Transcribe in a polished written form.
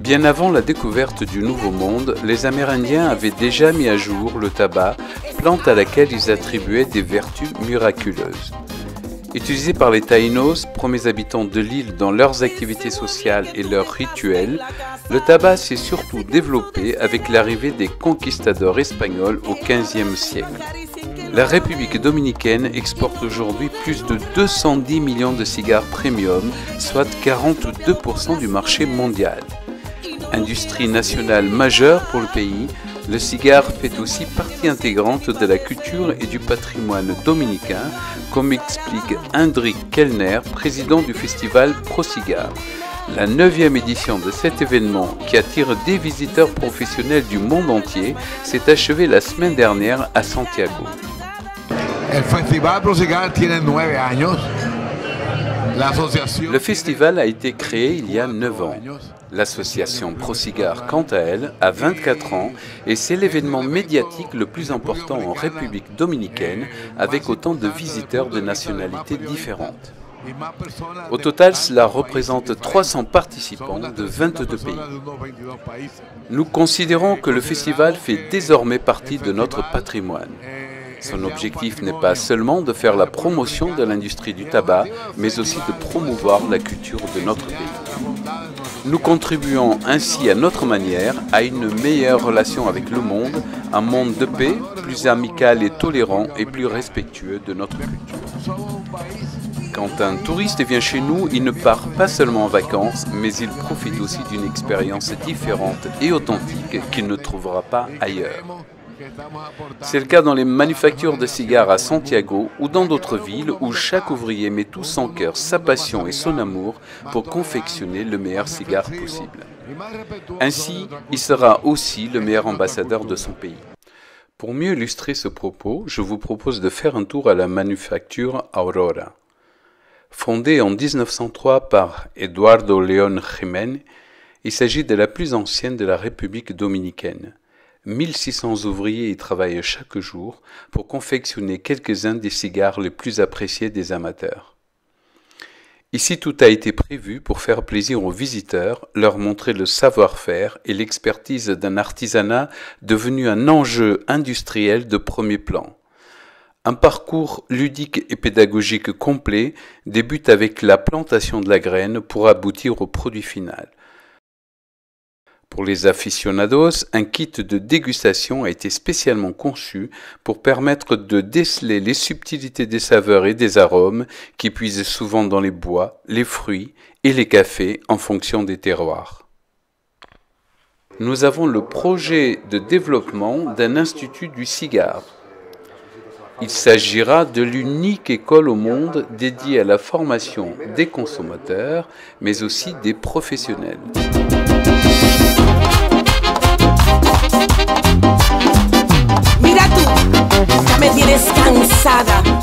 Bien avant la découverte du Nouveau Monde, les Amérindiens avaient déjà mis à jour le tabac, plante à laquelle ils attribuaient des vertus miraculeuses. Utilisé par les Taínos, premiers habitants de l'île dans leurs activités sociales et leurs rituels, le tabac s'est surtout développé avec l'arrivée des conquistadors espagnols au XVe siècle. La République dominicaine exporte aujourd'hui plus de 210 millions de cigares premium, soit 42% du marché mondial. Industrie nationale majeure pour le pays, le cigare fait aussi partie intégrante de la culture et du patrimoine dominicain, comme explique Hendrik Kellner, président du festival ProCigar. La 9e édition de cet événement, qui attire des visiteurs professionnels du monde entier, s'est achevée la semaine dernière à Santiago. Le festival a été créé il y a 9 ans. L'association ProCigar, quant à elle, a 24 ans et c'est l'événement médiatique le plus important en République dominicaine, avec autant de visiteurs de nationalités différentes. Au total, cela représente 300 participants de 22 pays. Nous considérons que le festival fait désormais partie de notre patrimoine. Son objectif n'est pas seulement de faire la promotion de l'industrie du tabac, mais aussi de promouvoir la culture de notre pays. Nous contribuons ainsi à notre manière à une meilleure relation avec le monde, un monde de paix, plus amical et tolérant et plus respectueux de notre culture. Quand un touriste vient chez nous, il ne part pas seulement en vacances, mais il profite aussi d'une expérience différente et authentique qu'il ne trouvera pas ailleurs. C'est le cas dans les manufactures de cigares à Santiago ou dans d'autres villes où chaque ouvrier met tout son cœur, sa passion et son amour pour confectionner le meilleur cigare possible. Ainsi, il sera aussi le meilleur ambassadeur de son pays. Pour mieux illustrer ce propos, je vous propose de faire un tour à la manufacture Aurora. Fondée en 1903 par Eduardo León Jiménez, il s'agit de la plus ancienne de la République dominicaine. 1600 ouvriers y travaillent chaque jour pour confectionner quelques-uns des cigares les plus appréciés des amateurs. Ici, tout a été prévu pour faire plaisir aux visiteurs, leur montrer le savoir-faire et l'expertise d'un artisanat devenu un enjeu industriel de premier plan. Un parcours ludique et pédagogique complet débute avec la plantation de la graine pour aboutir au produit final. Pour les aficionados, un kit de dégustation a été spécialement conçu pour permettre de déceler les subtilités des saveurs et des arômes qui puisent souvent dans les bois, les fruits et les cafés en fonction des terroirs. Nous avons le projet de développement d'un institut du cigare. Il s'agira de l'unique école au monde dédiée à la formation des consommateurs, mais aussi des professionnels. Mira tú, ya me tienes cansada.